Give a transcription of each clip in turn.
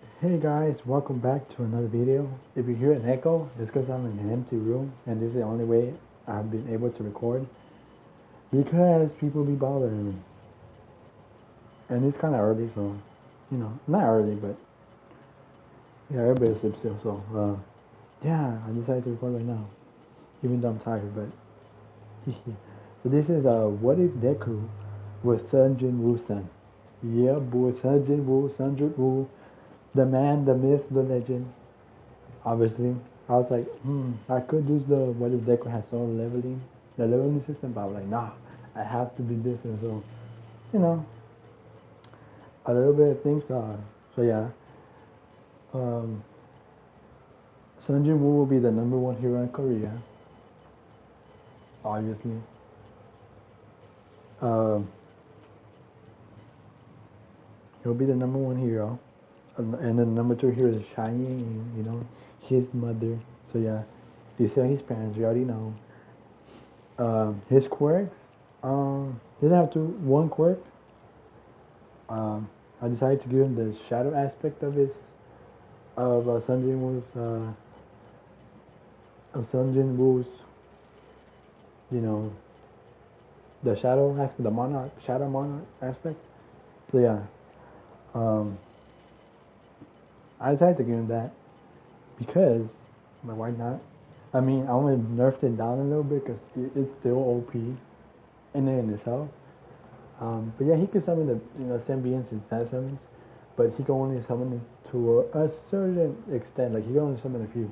Hey guys, welcome back to another video. If you hear an echo, it's because I'm in an empty room and this is the only way I've been able to record because people be bothering me. And it's kind of early, so, not early, but yeah, everybody's asleep still, so, yeah, I decided to record right now, even though I'm tired, but, so this is, What If Deku was Sun Jin Woo's son? Yeah, boy, Sun Jin Woo, Sun Jin Woo, the man, the myth, the legend. Obviously, I was like, I could use the what if Deku has soul leveling, the leveling system, but I was like, nah, I have to do this, and so, you know, a little bit of things. So yeah, um, Sun Jin Woo will be the number one hero in Korea, obviously. Um, he'll be the number one hero, and then number two hero is Shining, his mother. So yeah, you see his parents, we already know. His quirks, he doesn't have one quirk. I decided to give him the shadow aspect of Sun Jin Woo's, you know, the shadow aspect, the shadow monarch aspect. So yeah, um, I decided to give him that because, but why not? I mean, I want to nerf it down a little bit because it's still OP in and in itself. But yeah, he can summon the symbionts and sand summons, but he can only summon it to a certain extent. Like he can only summon a few.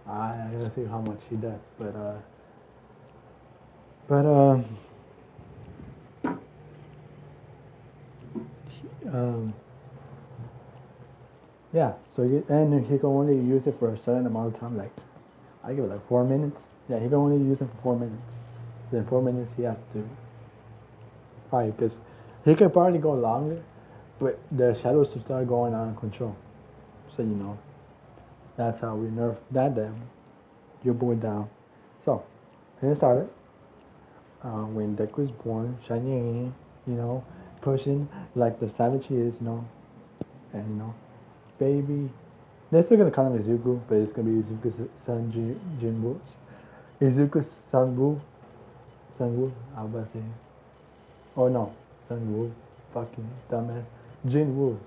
I gotta see how much he does, but um, yeah. So and he can only use it for a certain amount of time. Like I give it like 4 minutes. Yeah, he can only use it for 4 minutes. So in 4 minutes he has to fight because he could probably go longer, but the shadows to start going out of control. So that's how we nerf that down. Your boy down. So and it started when Deku was born, shining, pushing like the savage he is, and baby. They're still gonna call him Izuku, but it's gonna be Izuku's son Jinwoo. Izuku's son Woo. Son Woo, I was about to say. Oh no, son Woo. Fucking dumbass. Jinwoo.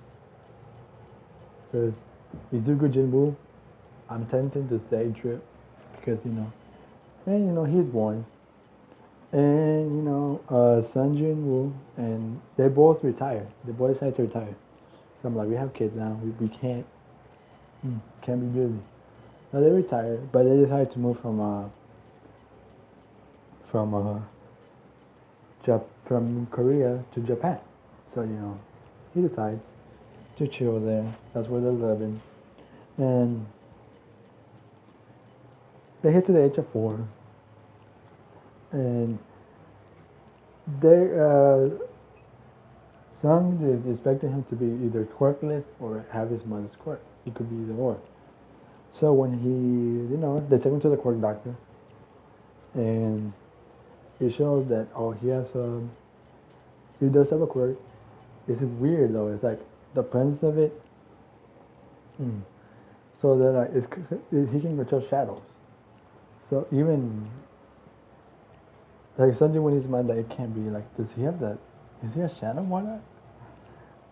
Because Izuku Jinwoo, I'm tempted to say Drip because and he's born. And Sun Jin Woo, and they both retired. They both decided to retire. So I'm like, we have kids now. We can't be busy. No, they retired, but they decided to move from from Korea to Japan. So he decides to chill there. That's where they're living, and they hit to the age of 4, and they Sung is expecting him to be either quirkless or have his mother's quirk. He could be either or. So when they take him to the quirk doctor, and it shows that he does have a quirk. It's weird though. It's like the presence of it. So that he can control shadows. So even like Sanji when he's mad that it can't be like, does he have that? Is he a shadow? Why not?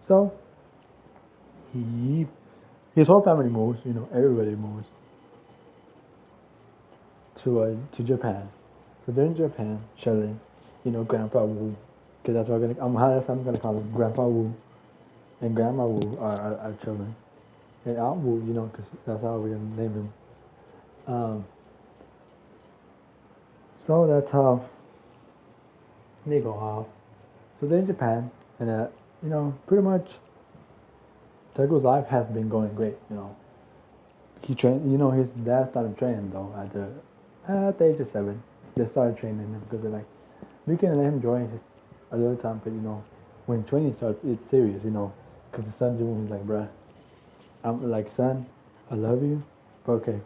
So his whole family moves. Everybody moves to Japan. So they're in Japan, chilling. Grandpa Wu, because that's what I'm gonna call him. Grandpa Wu and Grandma Wu are children, and Aunt Wu, because that's how we're gonna name him. Um, so that's how they go off. So they're in Japan, and pretty much Tego's life has been going great. He trained. His dad started training though at the age of 7. They started training him because they're like, we can let him join his a little time, but when training starts, it's serious. Because the son is like, bruh, I'm like, son, I love you, but okay.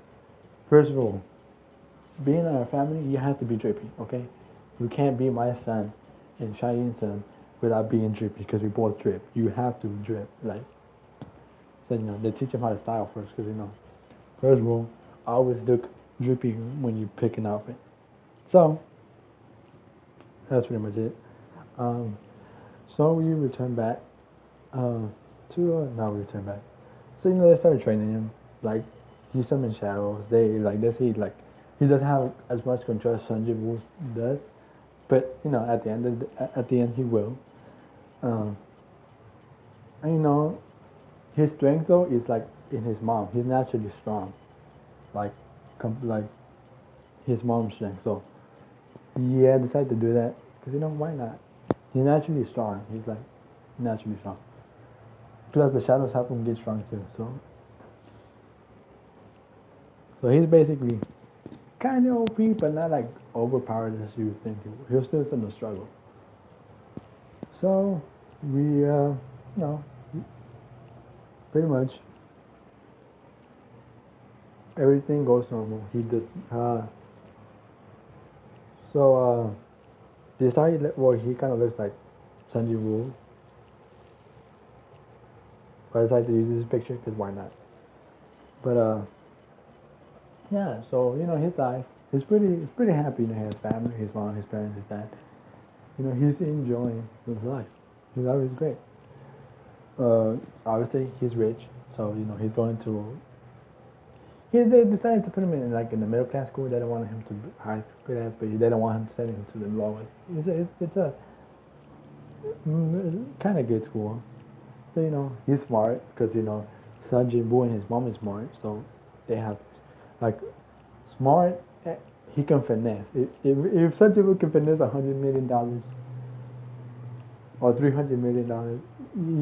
First of all, being in our family, you have to be drippy, okay? You can't be my son and Cheyenne's son without being drippy because we both drip. You have to drip, like. So they teach him how to style first, because first rule, always look drippy when you pick an outfit. So that's pretty much it. Um, so we return back now we return back. So they started training him. Like he summoned shadows. They see he doesn't have as much control as Sanjay Wu does, but at the end he will. Um, and his strength though is like in his mom. He's naturally strong, like like his mom's strength. So yeah, decided to do that because why not? He's naturally strong. He's like naturally strong. Plus the shadows help him get strong too. So he's basically kind of OP, but not like overpowered as you would think. He'll still in the struggle. So we, pretty much everything goes normal. He did. Decided. Well, he kind of looks like Sanji Wu. But I decided to use his picture because why not? But yeah. So his life. He's pretty happy. He has family, his mom, his parents, his dad. He's enjoying his life. His life is great. Obviously he's rich, so he's going to. They decided to put him in the middle class school. They don't want him to be high class, but they don't want him to send him to the lowest. It's a kind of good school. So he's smart because Sanjay Boo and his mom is smart, so they have like smart. He can finesse. If Sanjay Boo can finesse $100 million or $300 million,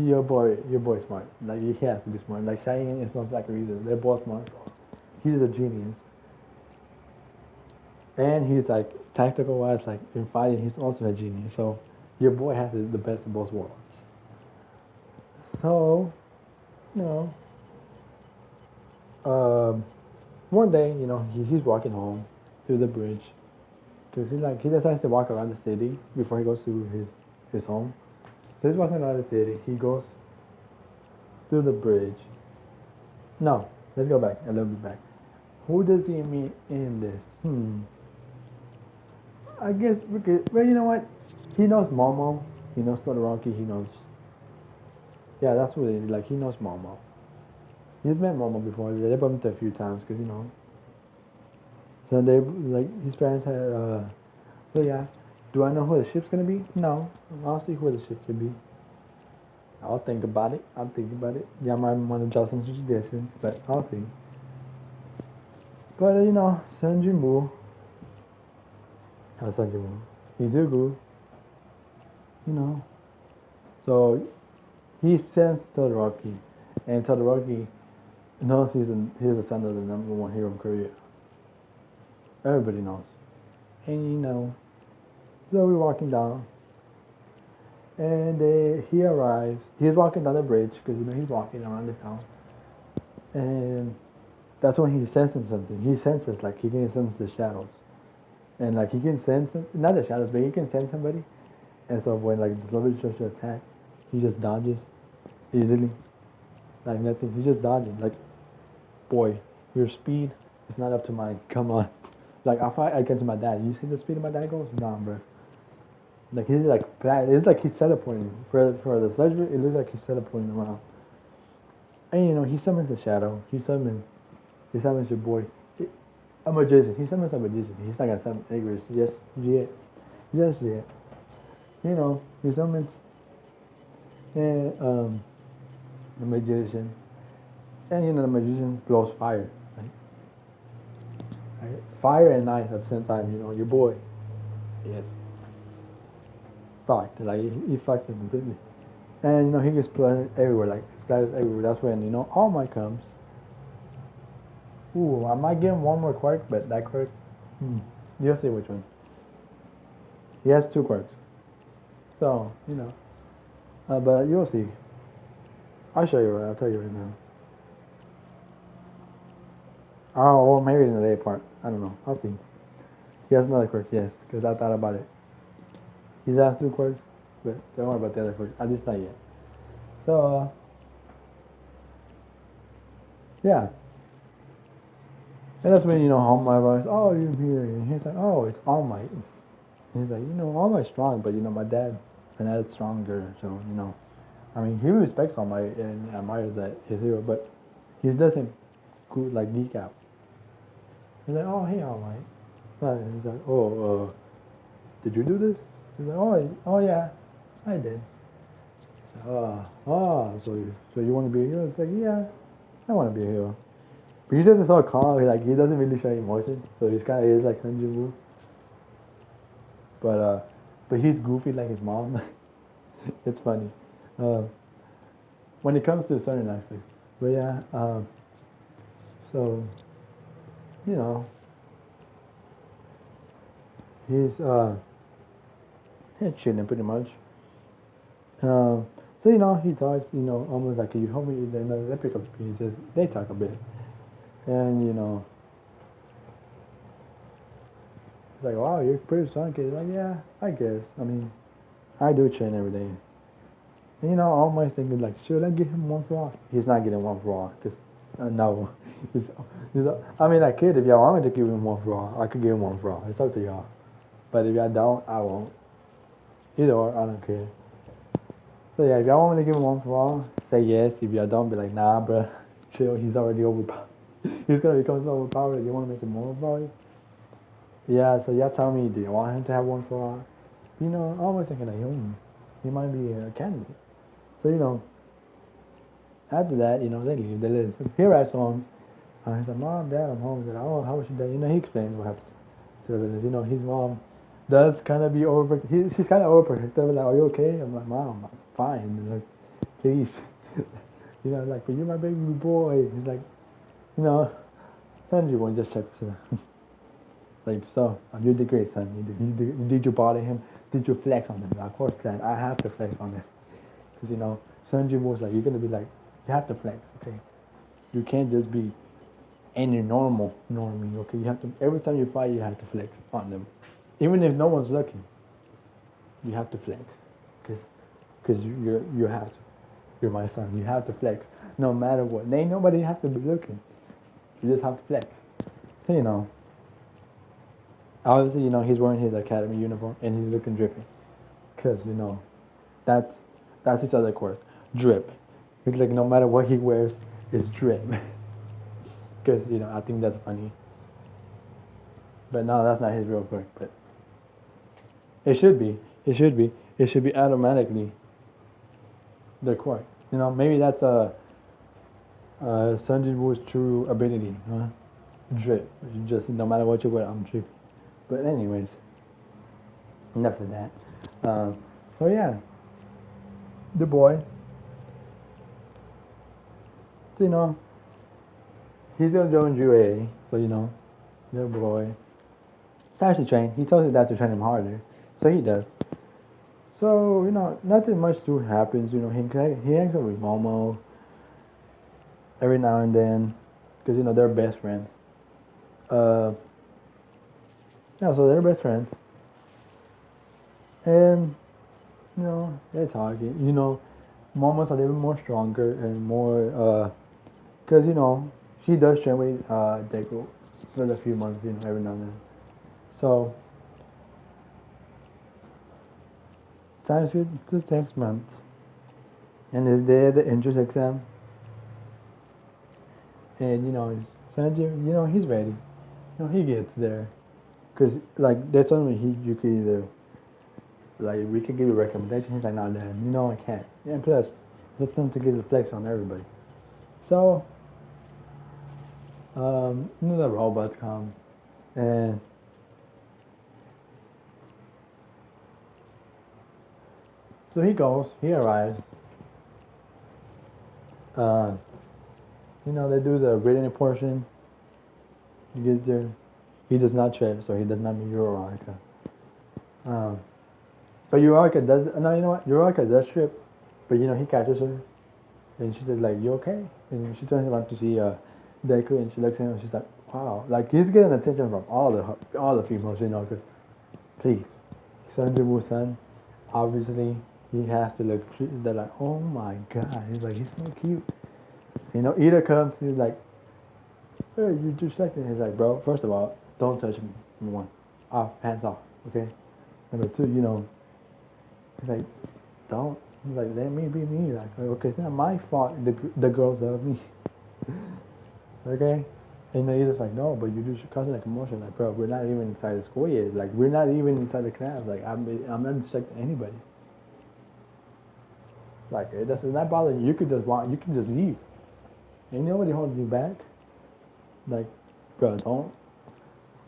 your boy's smart. Like he has to be smart. Like Cheyenne is not like a reason. They're both smart. He's a genius. And he's like tactical wise, like in fighting, he's also a genius. So your boy has the best of both worlds. So, one day, he's walking home through the bridge because he decides to walk around the city before he goes to his home. So he's walking around the city. He goes through the bridge. No, let's go back a little bit back. Who does he meet in this? I guess well, you know what? He knows Momo. He knows Todoroki. He knows. Yeah, that's what it is. Like he knows Momo. He's met Momo before. They bumped a few times because So they his parents had. So yeah, do I know who the ship's gonna be? No, I'll see who the ship could be. I'll think about it. Yeah, I might want to draw some suggestions, but I'll see. But Sanji Mu, Izuku, so he sends Todoroki, and Todoroki knows he's the son of the #1 hero in Korea. Everybody knows, and so we're walking down, and he arrives. He's walking down the bridge because he's walking around the town, and that's when he senses something. He senses he can sense the shadows, and he can sense not the shadows, but he can sense somebody. And so when the zombies starts to attack, he just dodges easily, like nothing. He's just dodging. Boy, your speed is not up to mine. Come on, I'll fight against my dad. You see the speed of my dad goes? Nah, bro. He's it's like he's teleporting. For the surgery, it looks like he's teleporting around. And he summons a shadow. He summons your boy. A magician. He summons a magician. He's not gonna summon Igris. Just yet. He summons the magician. And the magician blows fire. Right? Fire and ice at the same time, your boy. Yes. Fucked. He fucked him completely. And he gets splattered everywhere, splatters everywhere. That's when All Might comes. Ooh, I might give him one more quirk, but that quirk, you'll see which one. He has 2 quirks. So, but you'll see. I'll show you. I'll tell you right now. Oh, or maybe in the later part. I don't know. I'll see. He has another quirk, yes, because I thought about it. He's has 2 quirks, but don't worry about the other quirks. At least not yet. So, Yeah. And that's when, All Might was, oh, you're here. And he's like, oh, it's All Might. And he's like, All Might's strong, but, my dad's stronger. So, I mean, he respects All Might and admires that his hero, but he doesn't like geek out. He's like, oh, hey, All Might. And he's like, oh, did you do this? He's like, oh yeah, I did. So you want to be a hero? It's like, yeah, I want to be a hero. But he doesn't so calm. He doesn't really show emotion. So he's kind of is like Sanjibu. But he's goofy like his mom. It's funny. Uh, when it comes to certain aspects. But yeah, so you know, he's chilling pretty much. So he talks, almost like you help me. Then they pick up speeches. They talk a bit, and it's like, wow, you're pretty strong, kid. Like, yeah, I guess. I mean, I do train every day. And all my thinking like, should I give him one for all? He's not getting one for all, cause no. I mean, I could if y'all want me to give him one for all. I could give him one for all. It's up to y'all. But if y'all don't, I won't. Either or, I don't care. So yeah, if y'all want me to give him one for all, say yes. If y'all don't, be like, nah, bruh, chill. He's already overpowered. He's gonna become so overpowered. You want to make him more overpowered? Yeah. So y'all tell me, do you want him to have one for all? I'm always thinking like, he might be a candidate. So after that, they leave. They live. Here at home. He's like, Mom, Dad, I'm home. He's like, oh, how was your day? He explains what happened. So his mom does kind of be she's kind of overprotective. Like, are you okay? I'm like, Mom, I'm fine. And like, please. Like, but you're my baby boy. He's like, Sanji won't just check this. Like, so, you did great, son. Did you bother him? Did you flex on him? Like, of course, Dad, I have to flex on him. Because, Sanji was like, you're going to be like, you have to flex, okay? You can't just be any normie, okay? You have to, every time you fight, you have to flex on them. Even if no one's looking, you have to flex. Because you have to. You're my son. You have to flex. No matter what. Ain't nobody has to be looking. You just have to flex. So, obviously, he's wearing his academy uniform and he's looking drippy. Because, that's his other quirk. Drip. It's like no matter what he wears, it's drip. Because, I think that's funny. But no, that's not his real quirk. But it should be. It should be. It should be automatically the quirk. Maybe that's Sanji Wu's true ability. Huh? Drip. Just no matter what you wear, I'm drippy. But anyways, enough of that. So yeah, the boy. So, he's gonna join UA. So the boy starts to train. He tells his dad to train him harder, so he does. So nothing much too happens. He hangs out with Momo every now and then, because they're best friends. Yeah, so they're best friends, and they're talking. Momo's a little more stronger and more because she does train with Deku for a few months, every now and then. So times with the next month, and is there the entrance exam, and Sanji, he's ready. He gets there, cause like they told me you could either like we could give you a recommendation. He's like, no, Dad, I can't. And plus, it's time to get the flex on everybody. So the robots come, and so he arrives. They do the reading portion. He gets there. He does not trip, so he does not meet Uraraka. But Uraraka does. No, you know what? Uraraka does trip, but he catches her, and she's like, "You okay?" And she turns around to see Deku, and she looks at him, and she's like, "Wow!" Like he's getting attention from all the females, cause please, Sanjibu's son, obviously he has to look. They're like, "Oh my God!" He's like, "He's so cute." Ida comes, he's like, Hey, you do second. He's like, bro, first of all, don't touch me. Number one, hands off, okay? Number two, he's like, don't. He's like, let me be me. Like, okay, it's not my fault. The girls love me, okay? And he's just like, no, but you do causing like emotion. Like, bro, we're not even inside the school yet. Like, we're not even inside the class. Like, I'm not disrespecting anybody. Like, it does not bother you. You could just leave. Ain't nobody holding you back. Like, bro, don't.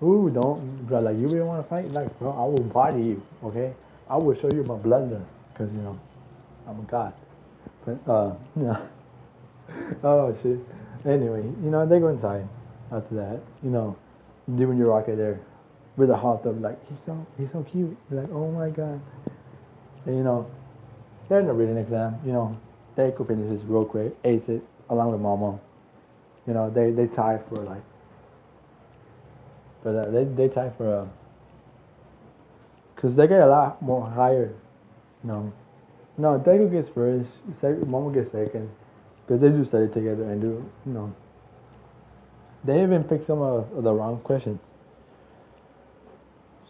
Ooh, don't, bro. Like, you really want to fight? Like, bro, I will body you. Okay, I will show you my bloodline, cause I'm a god. But yeah. Oh shit. Anyway, they go inside. After that, doing your rocket there, with a hot tub. Like, he's so cute. You're like, oh my god. And they're in the reading exam. Deku finishes real quick, ace it along with Momo. They tie for like, but they tie for cause they get a lot more higher. No, Deku gets first, Momo gets second, cause they do study together and do. They even pick some of the wrong questions.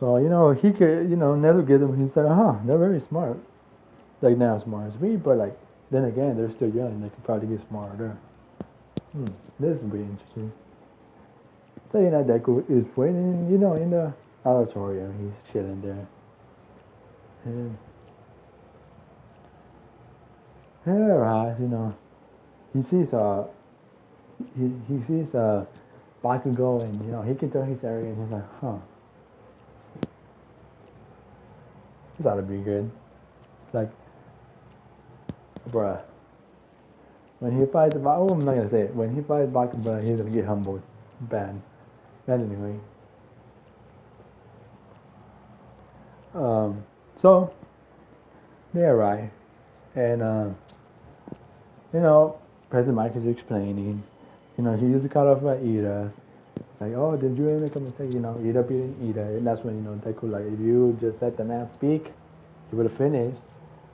So he could never get them. He's like, they're very smart. Like, not as smart as me, but like then again, they're still young. They could probably get smarter. This is pretty interesting. So Deku is waiting, in the auditorium. He's chilling there, and right, he sees he sees Bakugo, and he can tell he's arrogant. He's like, this ought to be good. Like, bruh. When he fights I'm not gonna say it. When he fights Bakugo, he's gonna get humbled, bad. But anyway, so they arrive, and President Mike is explaining. He used to cut off by Ida. Like, oh, did you make a mistake? Ida beating Ida, and that's when Deku, like, if you just let the man speak, he would have finished.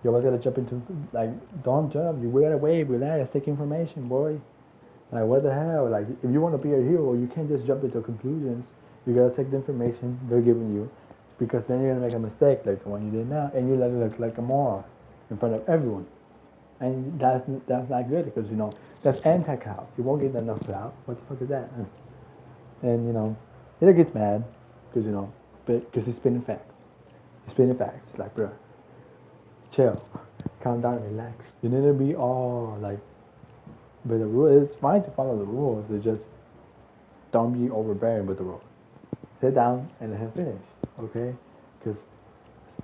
You always gotta jump into, like, don't jump. You gotta wait, relax, take information, boy. Like, what the hell? Like, if you want to be a hero, you can't just jump into conclusions. You gotta take the information they're giving you, because then you're gonna make a mistake like the one you did now, and you let it look like a moron in front of everyone. And that's not good, because that's anti-clout. You won't get enough clout. What the fuck is that? And he gets mad because because he's spinning facts. He's spinning facts. Like, bro, chill, calm down, relax. You need to be all like. But the rule is fine to follow the rules. It's just don't be overbearing with the rules. Sit down and let him finish, okay? Because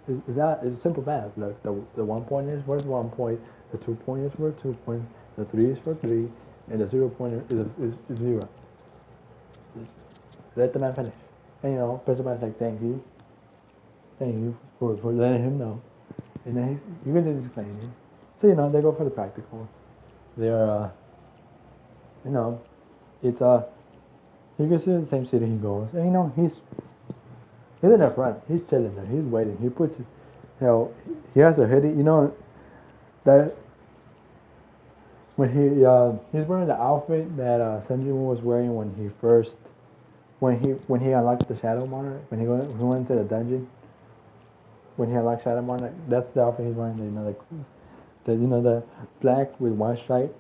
it's simple math. Like, the 1 point is worth 1 point, the 2 point is worth 2 points, the 3 is worth 3, and the 0 point is 0. Just let the man finish. And President like, thank you for letting him know. And then you can just explain it. So they go for the practical. They're it's you can see the same city he goes, and he's in the front. He's chilling there. He's waiting. He puts he has a hoodie. That when he's wearing the outfit that Sanjima was wearing when he unlocked the Shadow Monarch, when he went into the dungeon, when he unlocked Shadow Monarch. That's the outfit he's wearing. The black with white stripe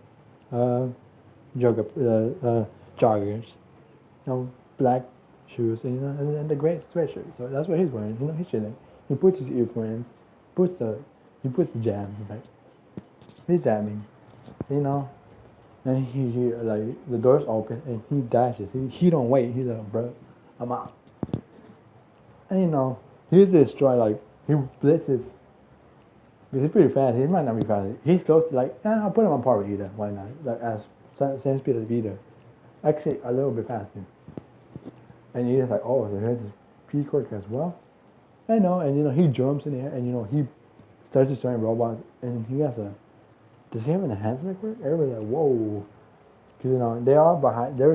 joggers, black shoes, and the gray sweatshirt. So that's what he's wearing. He's chilling. He puts his earphones, he puts the jam. He's jamming, and he like the doors open and he dashes. He don't wait. He's like, bro, I'm out. And he's destroyed. Like, he blitzes. He's pretty fast. He might not be fast. He's close to, like, I'll put him on par with Ida. Why not? Like, as same speed as Ida. Actually, a little bit faster. And Ida's like, oh, so here's his P-Quirk as well. I know, and he jumps in the air, and he starts destroying robots, and he has does he have an enhancement quirk? Everybody's like, whoa. Because, they all behind, they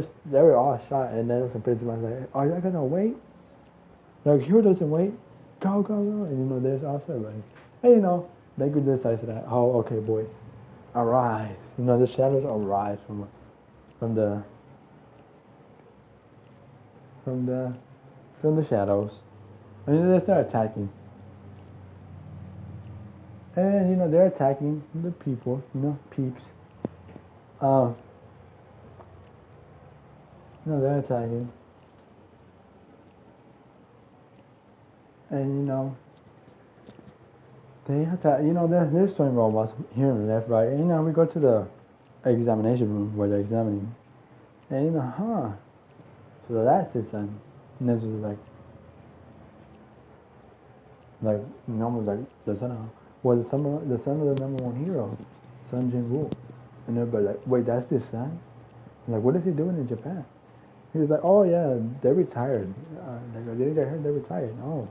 were all shot, and then some principals like, are y'all gonna wait? Like, who doesn't wait? Go, go, go. And, there's also everybody. And, they could decide that, oh, okay, boy, arise. The shadows arise from the, from the shadows. And they start attacking. And they're attacking the people, peeps. Um, they're attacking. And they attack. There's swing robots here and left, right. And we go to the examination room where they're examining. And so that's his son. And this is almost like the son of, was the son of the number one hero, Sun Jin Woo. And everybody like, wait, that's his son? Like, what is he doing in Japan? He was like, oh yeah, they're retired. Didn't get hurt, they're retired. Oh,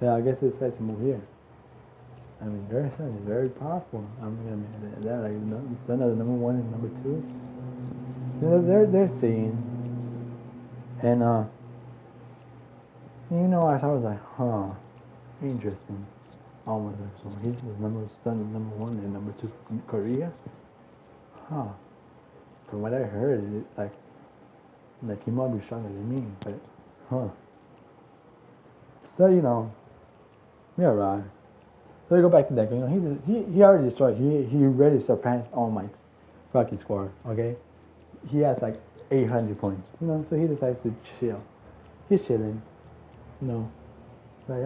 yeah, I guess it's said to move here. I mean, their son is very powerful. I mean, they're like the son of the number one and number two. They're seeing, and I was like, interesting. Almost like, so he's the son of number one and number two from Korea. From what I heard, it's like he might be stronger than me, but So yeah, right. So we go back to Deku. He already destroyed. He already surpassed all my fucking score. Okay, he has like 800 points. So he decides to chill. He's chilling. Like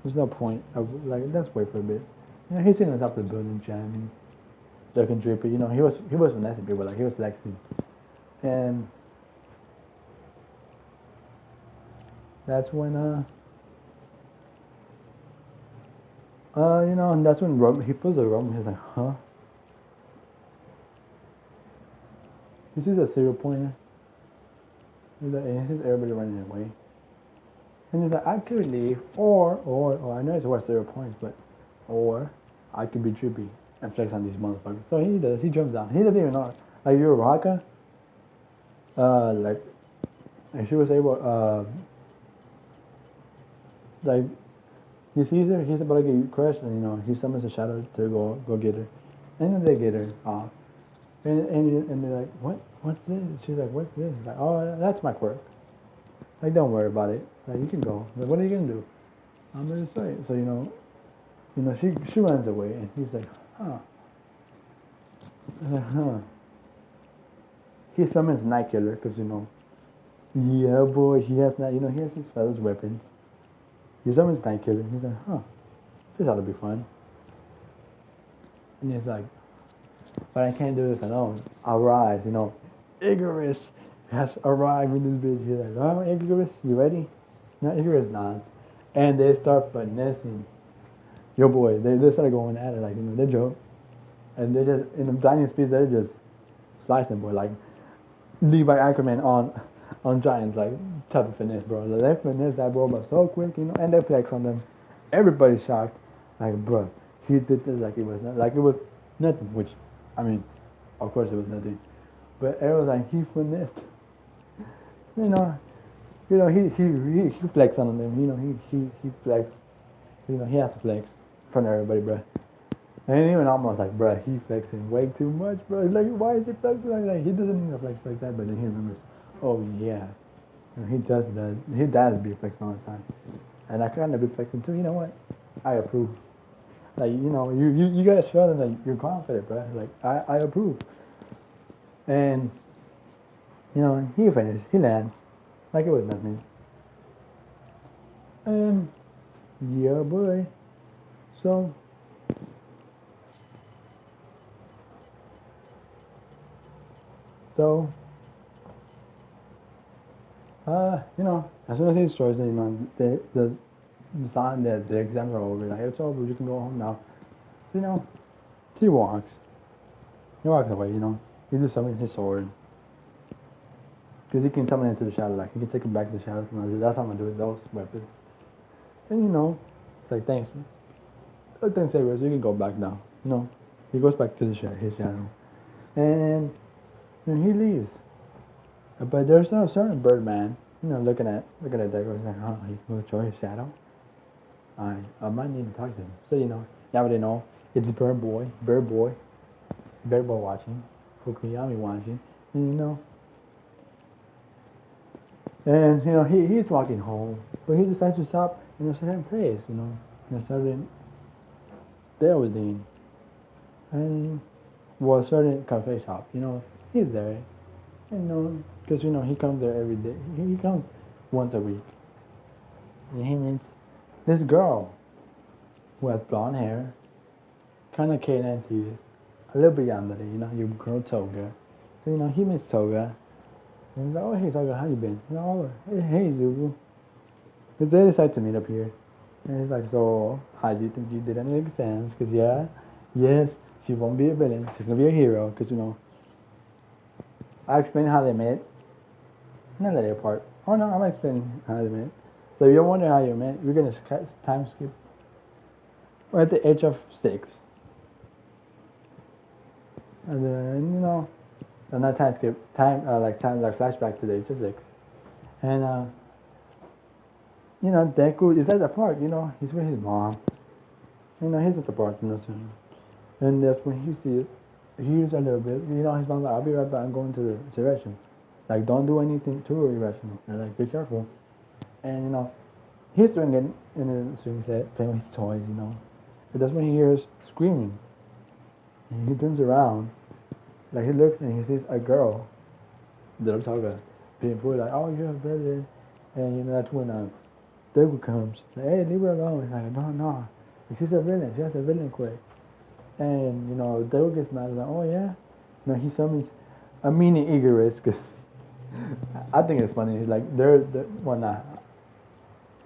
there's no point. Let's wait for a bit. He's sitting on top of the building, jamming, looking drippy. He was finessing people, like he was flexing, and that's when and that's when he pulls a rum. He's like, huh? He sees a serial pointer. He's like, he sees everybody running away. And he's like, I could leave, or I know it's worth 0 points, but, or I could be trippy and flex on these motherfuckers. So he does. He jumps down. He doesn't even know. Like, you're Raka. And she was able, like, he sees her. He's about to get crushed, and he summons a shadow to go get her. And then they get her off. And they're like, what's this? She's like, what's this? He's like, oh, that's my quirk. Like, don't worry about it. Like, you can go. Like, what are you gonna do? I'm gonna say. So she runs away, and he's like, He summons Night Killer because yeah, boy, he has his feathers weapon. He summons Night Killer. He's like, this ought to be fun. And he's like, but I can't do this alone. I'll rise. Icarus has arrived in this bitch. He's like, oh, Icarus, you ready? No, Icarus not. And they start finessing. Yo, boy, they start going at it, like, they joke. And they just, in the blinding speed, they just slicing, boy, like, Levi Ackerman on Giants, like, type of finesse, bro. Like, they finesse that robot so quick, and they flex on them. Everybody's shocked. Like, bro, he did this like it was nothing, which, I mean, of course it was nothing. But it was like, he finessed. He flexed on them. He flexed. He has to flex in front of everybody, bro. And even almost like, bro, he flexing way too much, bro. Like, why is he flexing like that? He doesn't need to flex like that, but then he remembers, oh yeah, he does be flexing all the time. And I kind of be flexing too. You know what? I approve. Like, you gotta show them that you're confident, bro. Like, I approve. And he finished. He lands like it was nothing. And yeah, boy. So as soon as he destroys it, the sign that the exams are over. Like, it's over. You can go home now. He walks. He walks away. He just summons his sword. Because he can summon it into the shadow, like, he can take it back to the shadow. That's how I'm going to do it, those weapons. And, it's like, thanks. Thanks, Icarus, you can go back now. He goes back to his shadow. And he leaves. But there's a certain Birdman, looking at Deku, he's like, he's going to show his shadow? I might need to talk to him. So, now they know, it's Bird Boy watching, Fukuyami watching, and And he's walking home, but he decides to stop in a certain place, in a certain building, and well, a certain cafe shop. He's there, because he comes there every day. He comes once a week, and he meets this girl who has blonde hair, kind of K-9 teeth, a little bit younger. Your girl Toga. So he meets Toga. And he's like, oh, hey, Toga, how you been? Oh, hey, Izuku. They decide to meet up here. And he's like, so, how do you think you did on the exams? Because, yes, she won't be a villain. She's going to be a hero. Because, I explained how they met. Not that part. Oh, no, I'm explaining how they met. So, if you're wondering how you met, we're going to time skip. We're at the age of 6. And then, not time skip, time flashback to the age of 6. And, Deku is at the park, he's with his mom. He's at the park, and that's when he sees, he hears a little bit, his mom's like, I'll be right back, I'm going to the restroom. Like, don't do anything too irrational, and like, be careful. And, he's doing it in the swing set, playing with his toys, But that's when he hears screaming. And he turns around, like, he looks and he sees a girl, the Toga, being pulled, like, oh, you're a villain. And, that's when, Deku comes, like, hey, leave her alone. He's like, no. She's a villain. She has a villain quirk. And, Deku gets mad, like, oh, yeah? He summons a mini Igorist, because I think it's funny. He's like, well, not.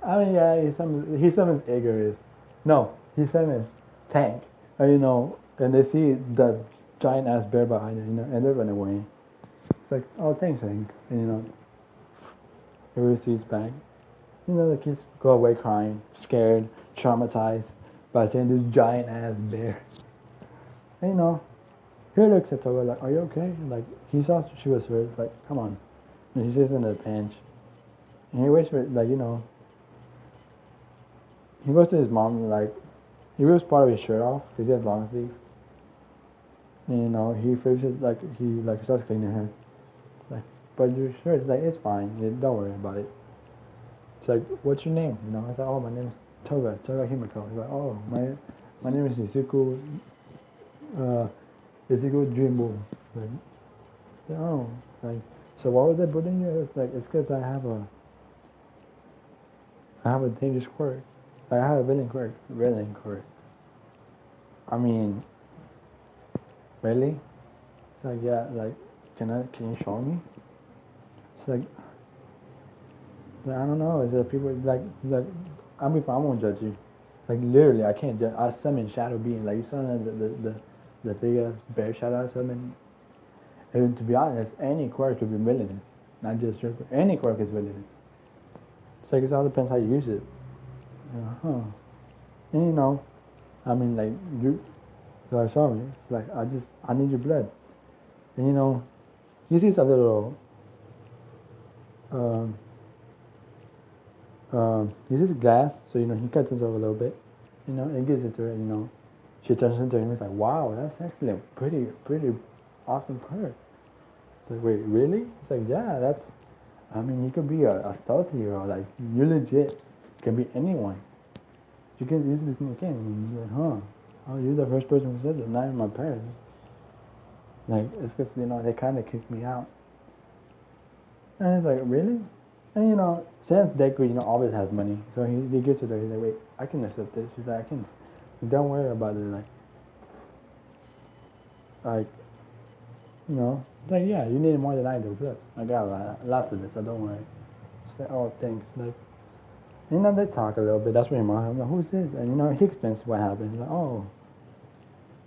I mean, yeah, he summons Igorist. No, he summons Tank. And they see the giant-ass bear behind it, and they run away. It's like, oh, thanks, Tank. And, he receives back. The kids go away crying, scared, traumatized by seeing this giant ass bear. And he looks at Toga like, are you okay? Like, he saw she was hurt, like, come on. And she's in a bench. And he waits for, like, he goes to his mom, like, he rips part of his shirt off, because he has long sleeves. And, he finishes, like, he starts cleaning her. Like, but your shirt, like, it's fine, don't worry about it. It's like, what's your name? I was like, oh, my name is Toga Himiko. He's like, oh, my name is Izuku, Izuku Dreamboom. Like, oh, like, so why was I putting you? It's like, it's because I have a dangerous quirk. Like, I have a villain quirk. I mean, really? It's like, yeah, like, can you show me? It's like, I don't know. Is there people like I won't judge you. Like, literally, I can't judge. I summon Shadow Being. Like, you summon the biggest bear shadow I summon. And to be honest, any quirk could be villainous, not just your quirk. Any quirk is villainous. It's like, it all depends how you use it. And I mean, like, so I saw me. It's like, I need your blood. And he sees a little he sees glass, so he cuts himself a little bit, and gives it to her. She turns into him. He's like, wow, that's actually a pretty awesome quirk. It's like, wait, really? It's like, yeah, I mean, you could be a stealth hero, like, you legit can be anyone. You can easily sneak in, and you're like, huh? Oh, you're the first person who said it, not even my parents. Like, it's because, they kind of kicked me out. And it's like, really? And, since Deku, always has money, so he gets it there. He's like, wait, I can accept this. He's like, I can. Don't worry about it. Like, like, yeah, you need more than I do. Look, I got lots of this, so don't worry. It's like, oh, thanks. Like, they talk a little bit. That's when your mom, like, who's this? And, he explains what happened. He's like, oh.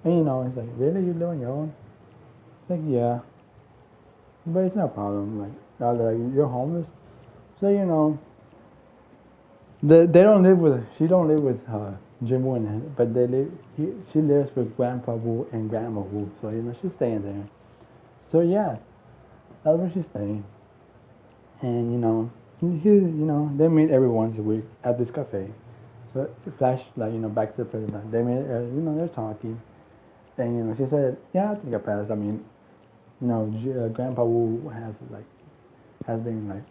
And, he's like, really? You live on your own? Like, yeah. But it's no problem. Like, you're homeless? So, they don't live with, she don't live with Jim and but she lives with Grandpa Wu and Grandma Wu. So, she's staying there. So, yeah, that's where she's staying. And, they meet every once a week at this cafe. So, flash, like, back to the present time. They meet, they're talking. And, she said, yeah, I think I passed. I mean, Grandpa Wu has been, like,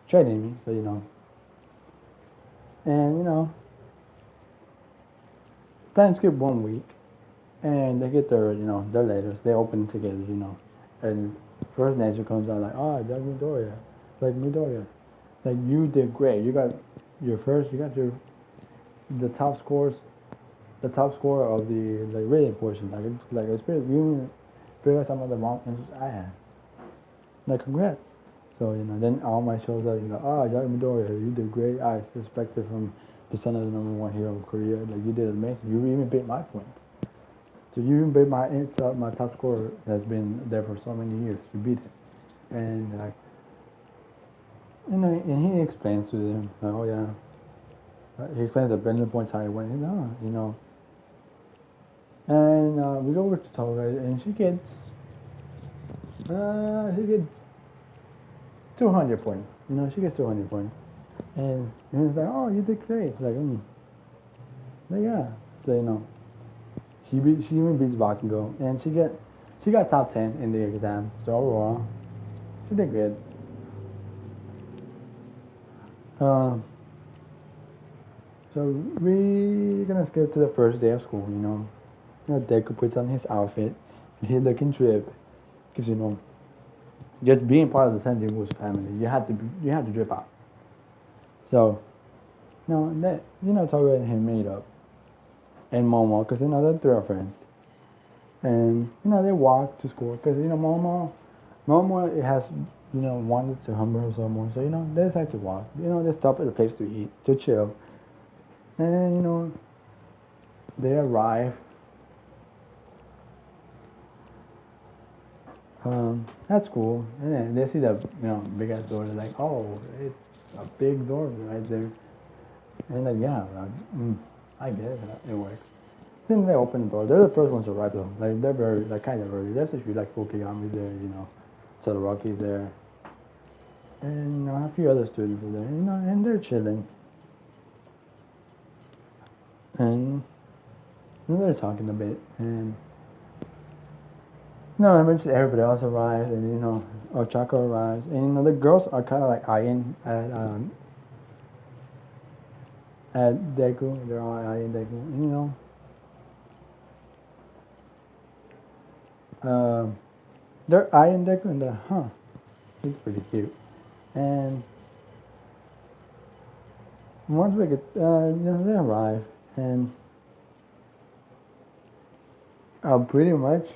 training me. So you know, and you know, time skip 1 week, and they get their their letters. They open together, and first answer comes out like, oh, that's Midoriya, like Midoriya, like you did great. You got your first. You got your the top scores, the top score of the like rating portion. It's pretty you pretty much some of the wrong answers I had. Like congrats. So then all my shows up. Oh, you got Midoriya, you did great. I suspected from the son of the #1 hero of Korea. Like you did amazing. You even beat my point. So you even beat my top score that's been there for so many years. You beat it, and like and he explains to them, like, oh yeah, he explains the Brendan points how he went. And we go over to Toga, and she gets 200 points. She gets 200 points, and he's like, oh, you did great. Like, like yeah, so she even beats Bakugo, and she got top 10 in the exam. So overall, she did good. So we're gonna skip to the first day of school. Deku puts on his outfit, and he's looking drip, because just being part of the Senju family, you have to drip out. So, Toga and him made up, and Momo, because they're three friends. And they walk to school because Momo it has wanted to humble herself more, so they decide to walk. They stop at a place to eat, to chill, and they arrive at school, and then they see the big ass door. They're like, oh, it's a big door right there, and like yeah, I guess it works. Then they open the door. They're the first ones to arrive though. Like they're very kind of early. There's a few like Fukuyami's there, Todoroki's there, and a few other students are there, and they're chilling, and they're talking a bit, and eventually everybody else arrives, and Ochako arrives, and the girls are kind of like eyeing at Deku. They're all eyeing Deku, and they're eyeing Deku, and they're, he's pretty cute. And once we get, they arrive, and pretty much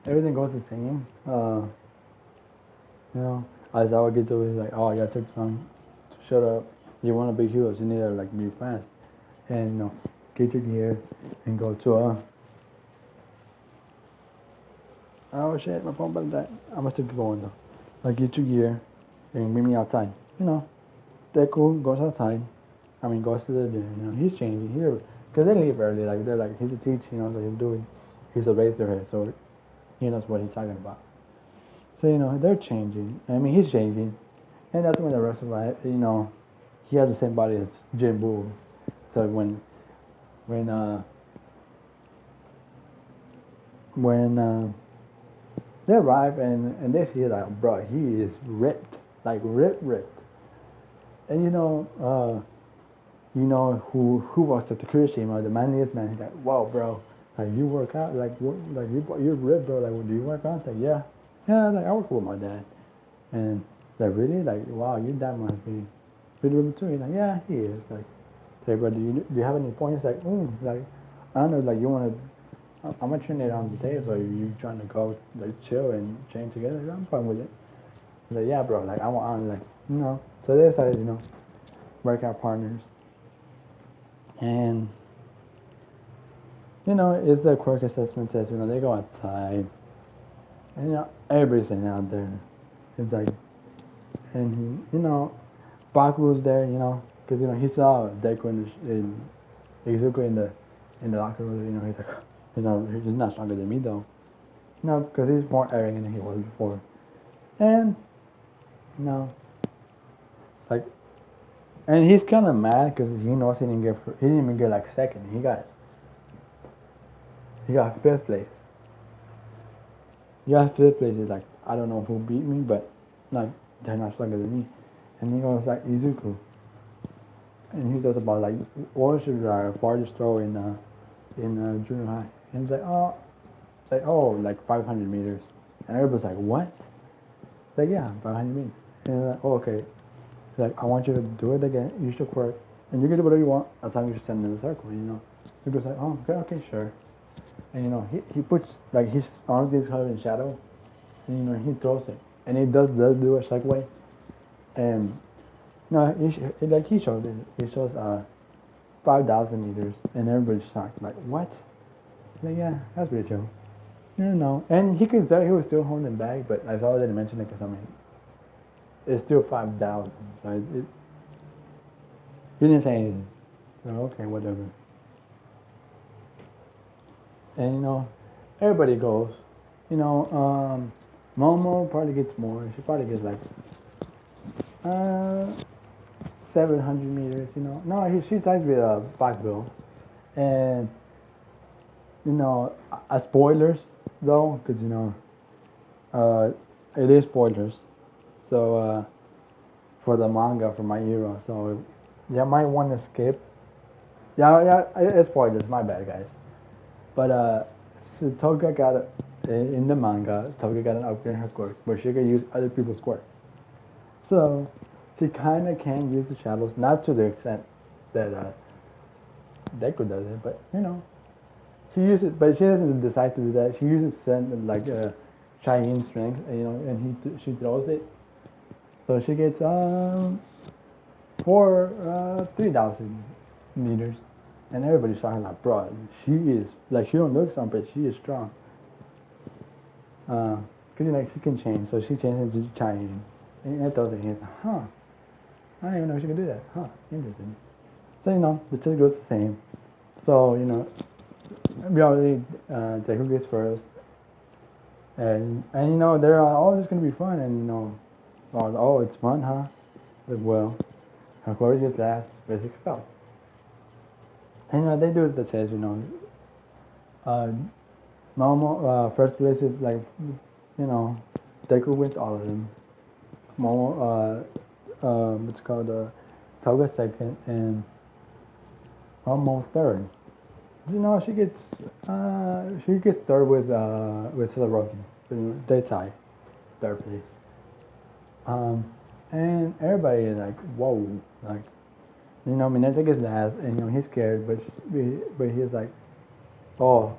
everything goes the same. Aizawa gets over, he's like, oh, yeah, took time. Shut up. You want to be heroes, you need to like be fast. And get your gear and go to oh shit, my phone button died. I must have keep going though. Like get your gear and meet me outside. Deku goes outside. Goes to the gym. He's changing here because they leave early. Like they're like he's a teacher, so he's a razorhead, so he knows what he's talking about. So they're changing. He's changing, and that's when the rest of it. He has the same body as Jinbu. So when they arrive and they see like, bro, he is ripped, like ripped. And who was at the Kirishima, the manliest man. He's like, whoa, bro, like you work out, like you're ripped, bro. Like, do you work out? Like, yeah, like I work with my dad. And like, really, like, wow, your dad must be pretty ripped too. He's like, yeah, he is. Like, say, bro, do you have any points? Like, like, I don't know, like you want to. I'm gonna train it on the day, so you trying to go like chill and train together? I'm fine with it. He's like, yeah, bro, like I want, like, So they decided, workout partners. And it's the quirk assessment test. They go outside, and everybody's sitting out there. It's like, and Baku's there, because he saw Deku and Izuku in the locker room. He's like, he's not stronger than me though. Because he's more arrogant than he was before. And like, and he's kind of mad because he knows he didn't even get like second. He got 5th place. He got 5th place. He's like, I don't know who beat me, but like they're not stronger than me. and he goes like Izuku, and he does about like what is our farthest throw in junior high, and he's like like 500 meters, and everybody's like what? It's like yeah, 500 meters, and he's like oh okay, he's like I want you to do it again, use your quirk, and you can do whatever you want as long as you stand in the circle, you know. He goes like oh okay sure, and you know he puts like his arms gets covered in shadow, and you know he throws it, and he does do a segue, and no he showed it. He shows 5,000 meters, and everybody's shocked like what? Like yeah, that's pretty chill. You know, and he could tell he was still holding back, but I thought I didn't mention it because I mean it's still 5,000. So he didn't say anything. So okay, whatever. And you know, everybody goes. You know, Momo probably gets more. She probably gets like 700 meters. You know, no, she starts with a black bill, and you know, spoilers though, because you know, it is spoilers. So for the manga for My Hero, so you might want to skip. Yeah, it's spoilers. My bad, guys. But so Toga got in the manga. Toga got an upgrade in her quirk, where she could use other people's quirk. So she kind of can use the shadows, not to the extent that Deku does it, but you know, she uses. But she doesn't decide to do that. She uses like Cheyenne strength, you know, and she throws it. So she gets 3,000 meters. And everybody's talking like, bro, she is, like, she don't look strong, but she is strong. Cause you know, she can change, so she changes to Chinese. And it does it, and huh, I didn't even know she could do that, huh, interesting. So, you know, the two goes the same. So, you know, we already, Deku gets first. And you know, they're all just gonna be fun, and you know, oh, it's fun, huh? Like, well, her quality gets last, basic spell. And you know, they do the test, you know. Momo, first place is like, you know, Deku wins all of them. Momo, what's called, Toga second, and Momo third. You know, she gets third with Todoroki. They tie third place. And everybody is like, whoa, like, you know, Mineta gets last, and you know he's scared, but he's like, oh,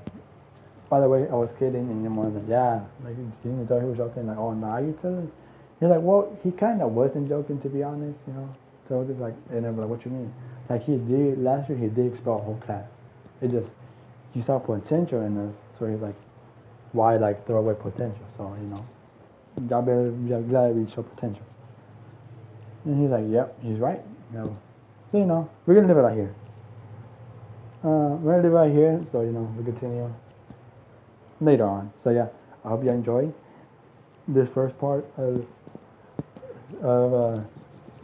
by the way, I was kidding, and Nemo's like, yeah, like you thought he was joking, like, oh, now you kidding? He's like, well, he kind of wasn't joking, to be honest, you know. So it's like, and I'm like, what you mean? Like last year he did expel a whole class. It just, he saw potential in us, so he's like, why like throw away potential? So you know, y'all better glad we show potential. And he's like, yep, he's right. You know. So you know, we're gonna leave it out here. We're gonna leave it out here, so you know, we'll continue later on. So yeah, I hope you enjoy this first part of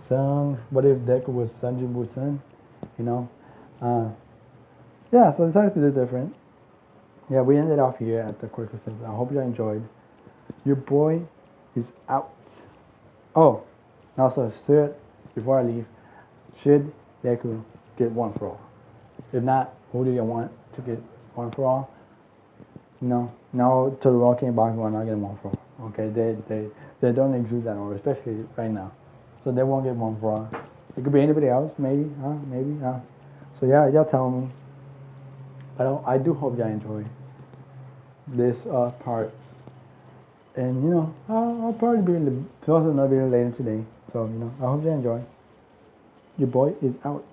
Sung. What if Deku was Sanjibu's son? You know, yeah. So decided to do different. Yeah, we ended off here at the quicker session. I hope you enjoyed. Your boy is out. Oh, also, before I leave, should Deku get one for all? If not, who do you want to get one for all? No, Todoroki and Bakugo are not getting one for all. Okay, they don't exude that order, especially right now. So they won't get one for all. It could be anybody else, maybe, maybe. So yeah, y'all tell me. I do hope y'all enjoy this part. And you know, I'll probably be post another video later today. So you know, I hope you enjoy. Your boy is out.